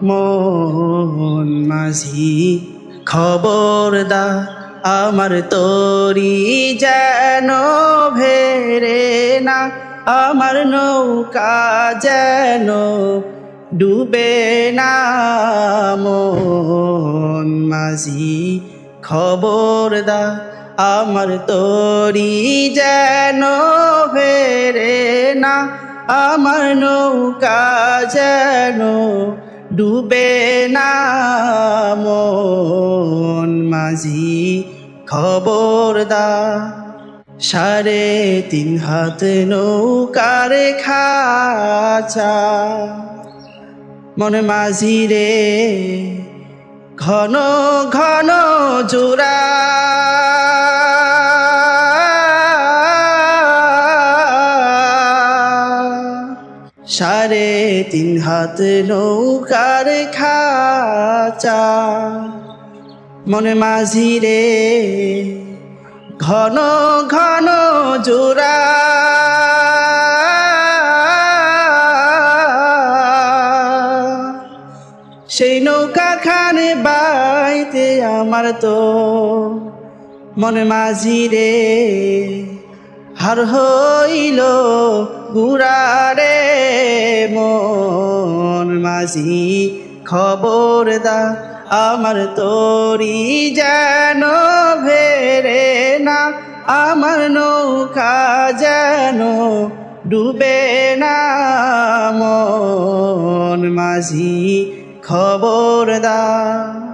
মন মাঝি খবরদার আমার তরি যেন ভেরে না, আমার নৌকা যেন ডুবে না। মন মাঝি খবরদার আমার তরি যেন ভেরে না, আমার নৌকা যেন ডুবে না। মন মাঝি খবরদার 3.5 হাত নৌকার খাঁচা, মন মাঝি রে ঘন ঘন জোড়া। 3.5 হাত নৌকার খাঁচা, মন মাঝি রে ঘন ঘন জোড়া। সেই নৌকা খানে বাইতে আমার তো মন মাঝি রে হার হইল গুড়ারে। মন মাঝি খবরদার আমার তরি যেন ভেরে না, আমার নৌকা যেন ডুবে না। মন মাঝি খবরদার।